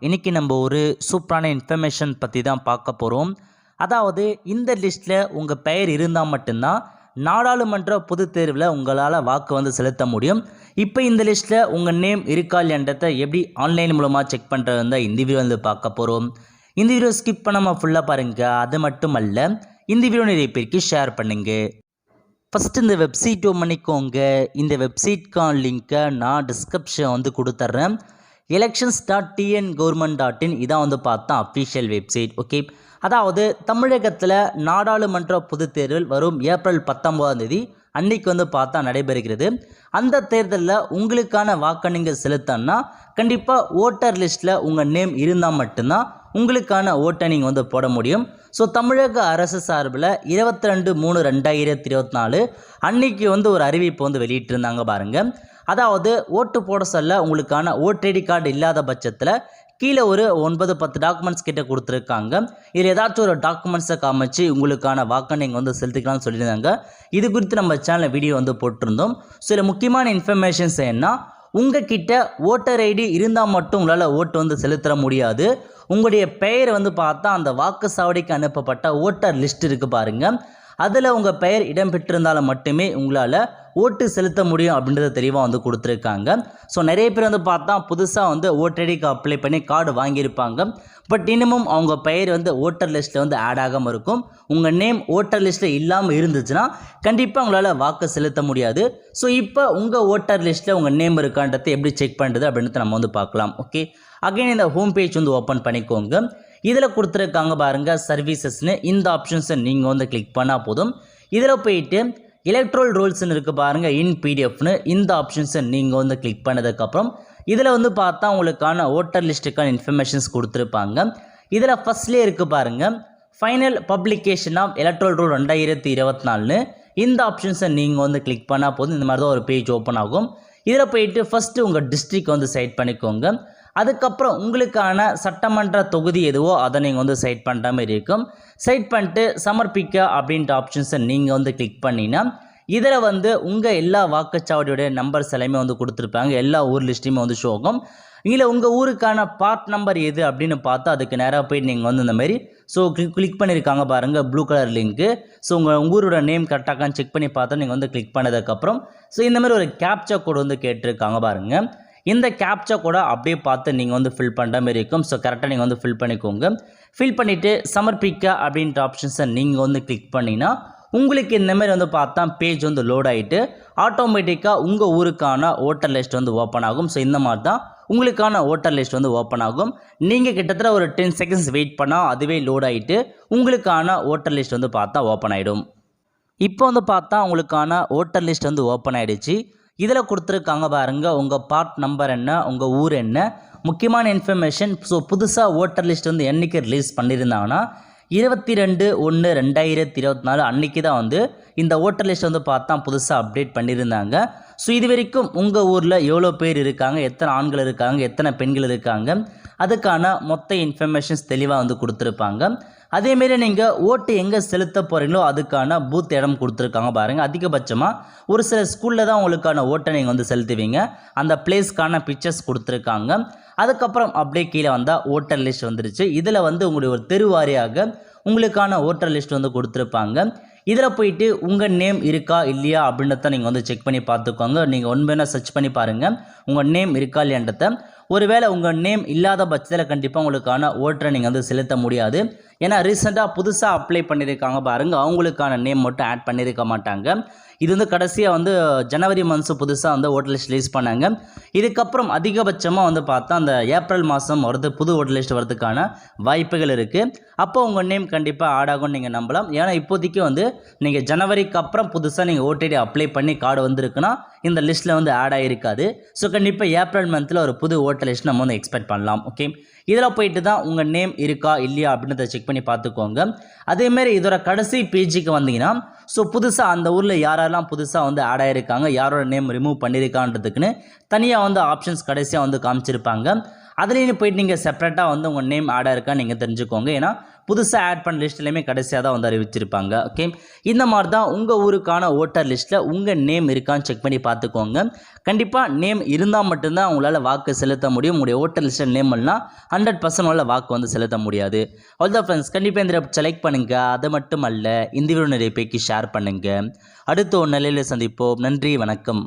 இன்னைக்கு நம்ம ஒரு சூப்பரான இன்ஃபர்மேஷன் பற்றி தான் பார்க்க போகிறோம். அதாவது இந்த லிஸ்ட்டில் உங்கள் பெயர் இருந்தால் மட்டும்தான் நாடாளுமன்ற பொதுத் தேர்வில் உங்களால் வாக்கு செலுத்த முடியும். இப்போ இந்த லிஸ்ட்டில் உங்கள் நேம் இருக்கா இல்லைன்றதை எப்படி ஆன்லைன் மூலமாக செக் பண்ணுறது தான் இந்த வீடியோ பார்க்க போகிறோம். இந்த வீடியோ ஸ்கிப் பண்ணாமல் ஃபுல்லாக பாருங்கள். அது மட்டும் அல்ல, இந்த வீடியோ நிறைய பேருக்கு ஷேர் பண்ணுங்கள். ஃபஸ்ட்டு இந்த வெப்சைட் ஓப்பன் பண்ணிக்கோங்க. இந்த வெப்சைட்கான லிங்க்கை நான் டிஸ்கிரிப்ஷன் கொடுத்துட்றேன். elections.tngov.in இதான் பார்த்தா அஃபிஷியல் வெப்சைட். ஓகே, அதாவது தமிழகத்தில் நாடாளுமன்ற பொதுத் தேர்தல் வரும் ஏப்ரல் 19 அன்னைக்கு பார்த்தா நடைபெறுகிறது. அந்த தேர்தலில் உங்களுக்கான வாக்கை நீங்கள் செலுத்தணும்னா கண்டிப்பாக ஓட்டர் லிஸ்ட்டில் உங்கள் நேம் இருந்தால் மட்டும்தான் உங்களுக்கான ஓட்டை நீங்கள் போட முடியும். ஸோ தமிழக அரசு சார்பில் 22/3/2024 அன்னைக்கு ஒரு அறிவிப்பு வெளியிட்டிருந்தாங்க பாருங்கள். அதாவது ஓட்டு போட சொல்ல உங்களுக்கான ஓட்டர் ஐடி கார்டு இல்லாத பட்சத்தில் கீழே ஒரு 9-10 டாக்குமெண்ட்ஸ் கிட்ட கொடுத்துருக்காங்க. இதில் ஏதாச்சும் ஒரு டாக்குமெண்ட்ஸை காமிச்சு உங்களுக்கான வாக்கை நீங்கள் செலுத்திக்கலாம்னு சொல்லியிருந்தாங்க. இது குறித்து நம்ம சேனலில் வீடியோ போட்டிருந்தோம். ஸோ இதில் முக்கியமான இன்ஃபர்மேஷன்ஸ் என்ன, உங்ககிட்ட ஓட்டர் ஐடி இருந்தால் மட்டும் உங்களால் ஓட்டு செலுத்த முடியாது. உங்களுடைய பெயர் பார்த்தா அந்த வாக்குச்சாவடிக்கு அனுப்பப்பட்ட ஓட்டர் லிஸ்ட் இருக்குது பாருங்கள், அதில் உங்கள் பெயர் இடம்பெற்றிருந்தாலும் மட்டுமே உங்களால் ஓட்டு செலுத்த முடியும் அப்படின்றத தெளிவாக கொடுத்துருக்காங்க. ஸோ நிறைய பேர் பார்த்தா புதுசாக ஓட்டர் ஐடிக்கு அப்ளை பண்ணி கார்டு வாங்கியிருப்பாங்க. பட் இன்னமும் அவங்க பெயர் ஓட்டர் லிஸ்ட்டில் ஆட் ஆகாமல் இருக்கும். உங்கள் நேம் ஓட்டர் லிஸ்ட்டில் இல்லாமல் இருந்துச்சுன்னா கண்டிப்பாக உங்களால் வாக்கு செலுத்த முடியாது. ஸோ இப்போ உங்கள் ஓட்டர் லிஸ்ட்டில் உங்கள் நேம் இருக்கான்றதை எப்படி செக் பண்ணுறது அப்படின்றத நம்ம பார்க்கலாம். ஓகே, அகைன் இந்த ஹோம் பேஜ் ஓப்பன் பண்ணிக்கோங்க. இதில் கொடுத்துருக்காங்க பாருங்கள் சர்வீசஸ்னு. இந்த ஆப்ஷன்ஸை நீங்கள் கிளிக் பண்ணால் போதும். இதில் போயிட்டு எலக்ட்ரல் ரூல்ஸ்னு இருக்குது பாருங்கள், இன் பிடிஎஃப்னு. இந்த ஆப்ஷன்ஸை நீங்கள் கிளிக் பண்ணதுக்கப்புறம் இதில் பார்த்தா உங்களுக்கான ஓட்டர் லிஸ்ட்டுக்கான இன்ஃபர்மேஷன்ஸ் கொடுத்துருப்பாங்க. இதில் ஃபஸ்ட்லேயே இருக்குது பாருங்கள், final publication of electoral roll 2024. இந்த ஆப்ஷன்ஸை நீங்கள் கிளிக் பண்ணால் போதும். இந்த மாதிரி தான் ஒரு பேஜ் ஓப்பன் ஆகும். இதில் போயிட்டு ஃபஸ்ட்டு உங்கள் டிஸ்ட்ரிக்ட் செலக்ட் பண்ணிக்கோங்க. அதுக்கப்புறம் உங்களுக்கான சட்டமன்ற தொகுதி எதுவோ அதை நீங்கள் செலக்ட் பண்ணுற மாதிரி இருக்கும். செலக்ட் பண்ணிட்டு சமர்ப்பிக்க அப்படின்ற ஆப்ஷன்ஸை நீங்கள் கிளிக் பண்ணினா இதில் உங்கள் எல்லா வாக்குச்சாவடியோடைய நம்பர்ஸ் எல்லாமே கொடுத்துருப்பாங்க. எல்லா ஊர் லிஸ்ட்டையுமே ஷோ ஆகும். இல்லை உங்கள் ஊருக்கான பார்ட் நம்பர் எது அப்படின்னு பார்த்தா அதுக்கு நேராக போயிட்டு நீங்கள் இந்த மாதிரி கிளிக் பண்ணியிருக்காங்க பாருங்கள் ப்ளூ கலர் லிங்க்கு. ஸோ உங்கள் ஊரோட நேம் கரெக்டாகான்னு செக் பண்ணி பார்த்தா நீங்கள் கிளிக் பண்ணதுக்கப்புறம் இந்த மாதிரி ஒரு கேப்சா கோடு கேட்டிருக்காங்க பாருங்கள். இந்த கேப்சா கூட அப்படியே பார்த்து நீங்கள் ஃபில் பண்ணுற மாதிரி இருக்கும். ஸோ கரெக்டாக நீங்கள் ஃபில் பண்ணிக்கோங்க. ஃபில் பண்ணிவிட்டு சமர்ப்பிக்க அப்படின்ற ஆப்ஷன்ஸை நீங்கள் கிளிக் பண்ணினா உங்களுக்கு இந்த மாதிரி பார்த்தா பேஜ் லோட் ஆகிட்டு ஆட்டோமேட்டிக்காக உங்கள் ஊருக்கான ஓட்டர் லிஸ்ட் ஓப்பன் ஆகும். ஸோ இந்த மாதிரி தான் உங்களுக்கான ஓட்டர் லிஸ்ட் ஓப்பன் ஆகும். நீங்கள் கிட்டத்தட்ட ஒரு 10 செகண்ட்ஸ் வெயிட் பண்ணால் அதுவே லோட் ஆகிட்டு உங்களுக்கான ஓட்டர் லிஸ்ட் பார்த்தா ஓப்பன் ஆகிடும். இப்போ பார்த்தா உங்களுக்கான ஓட்டர் லிஸ்ட் ஓப்பன் ஆகிடுச்சு. இதில் கொடுத்துருக்காங்க பாருங்கள் உங்கள் பார்ட் நம்பர் என்ன, உங்கள் ஊர் என்ன, முக்கியமான இன்ஃபர்மேஷன். ஸோ புதுசாக ஓட்டர் லிஸ்ட் என்றைக்கு ரிலீஸ் பண்ணியிருந்தாங்கன்னா 22/1/2024 அன்றைக்கி தான் இந்த ஓட்டர் லிஸ்ட் பார்த்தா புதுசாக அப்டேட் பண்ணியிருந்தாங்க. ஸோ இது வரைக்கும் உங்கள் ஊரில் எவ்வளோ பேர் இருக்காங்க, எத்தனை ஆண்கள் இருக்காங்க, எத்தனை பெண்கள் இருக்காங்க, அதுக்கான மொத்த இன்ஃபர்மேஷன்ஸ் தெளிவாக கொடுத்துருப்பாங்க. அதேமாரி நீங்கள் ஓட்டு எங்கே செலுத்த போகிறீங்களோ அதுக்கான பூத் இடம் கொடுத்துருக்காங்க பாருங்கள். அதிகபட்சமாக ஒரு சில ஸ்கூலில் தான் உங்களுக்கான ஓட்டை நீங்கள் செலுத்துவீங்க. அந்த பிளேஸ்க்கான பிக்சர்ஸ் கொடுத்துருக்காங்க. அதுக்கப்புறம் அப்படியே கீழே வந்தால் ஓட்டர் லிஸ்ட் வந்துருச்சு. இதில் உங்களுடைய ஒரு தெரு வாரியாக உங்களுக்கான ஓட்டர் லிஸ்ட் கொடுத்துருப்பாங்க. இதில் போயிட்டு உங்கள் நேம் இருக்கா இல்லையா அப்படின்றத நீங்கள் செக் பண்ணி பார்த்துக்கோங்க. நீங்கள் ஒன்பதுனா சர்ச் பண்ணி பாருங்கள் உங்கள் நேம் இருக்கா இல்லைன்றத. ஒருவேளை உங்கள் நேம் இல்லாத பட்சத்தில் கண்டிப்பாக உங்களுக்கான ஓட்டரை நீங்கள் செலுத்த முடியாது. ஏன்னா ரீசெண்டாக புதுசாக அப்ளை பண்ணியிருக்காங்க பாருங்கள், அவங்களுக்கான நேம் மட்டும் ஆட் பண்ணியிருக்க மாட்டாங்க. இது கடைசியாக ஜனவரி மந்த்ஸு புதுசாக ஓட்டர் லிஸ்ட் ரிலீஸ் பண்ணாங்க. இதுக்கப்புறம் அதிகபட்சமாக பார்த்தா அந்த ஏப்ரல் மாதம் புது ஓட்டர் லிஸ்ட் வரதுக்கான வாய்ப்புகள் இருக்குது. அப்போ உங்கள் நேம் கண்டிப்பாக ஆட் ஆகும்னு நீங்கள் நம்பலாம். ஏன்னா இப்போதைக்கு நீங்கள் ஜனவரிக்கு அப்புறம் புதுசாக நீங்கள் ஓடிடி அப்ளை பண்ணி கார்டு வந்திருக்குன்னா இந்த லிஸ்ட்டில் ஆட் ஆகிருக்காது. ஸோ கண்டிப்பாக ஏப்ரல் மந்தில் ஒரு புது ஓட்டர் லிஸ்ட் நம்ம எக்ஸ்பெக்ட் பண்ணலாம். ஓகே, இதில் போயிட்டு தான் உங்கள் நேம் இருக்கா இல்லையா அப்படின்றத செக் பண்ணி பார்த்துக்கோங்க. அதேமாரி இதோட கடைசி பேஜுக்கு வந்தீங்கன்னா புதுசாக அந்த ஊரில் யாரெல்லாம் புதுசாக ஆட் ஆகிருக்காங்க, யாரோட நேம் ரிமூவ் பண்ணியிருக்கான்றதுக்குன்னு தனியாக ஆப்ஷன்ஸ் கடைசியாக காமிச்சிருப்பாங்க. அதுலேயும் போயிட்டு நீங்கள் செப்பரேட்டாக வந்து உங்கள் நேம் ஆடாக இருக்கான்னு நீங்கள் தெரிஞ்சுக்கோங்க. ஏன்னா புதுசாக ஆட் பண்ண லிஸ்ட்லேயுமே கடைசியாக தான் வந்து அறிவிச்சிருப்பாங்க. ஓகே, இந்த மாதிரி தான் உங்கள் ஊருக்கான ஓட்டர் லிஸ்ட்டில் உங்கள் நேம் இருக்கான்னு செக் பண்ணி பார்த்துக்கோங்க. கண்டிப்பாக நேம் இருந்தால் மட்டும்தான் உங்களால் வாக்கு செலுத்த முடியும். உங்களுடைய ஓட்டர் லிஸ்ட்டில் நேம் இல்லைனா 100% உங்களால் வாக்கு வந்து செலுத்த முடியாது. அவ்வளோதான் ஃப்ரெண்ட்ஸ், கண்டிப்பாக இந்த செலக்ட் பண்ணுங்கள். அது மட்டும் அல்ல, இந்த வீடியோ நிறைய பேருக்கு ஷேர் பண்ணுங்கள். அடுத்த ஒரு நிலையில் சந்திப்போம். நன்றி, வணக்கம்.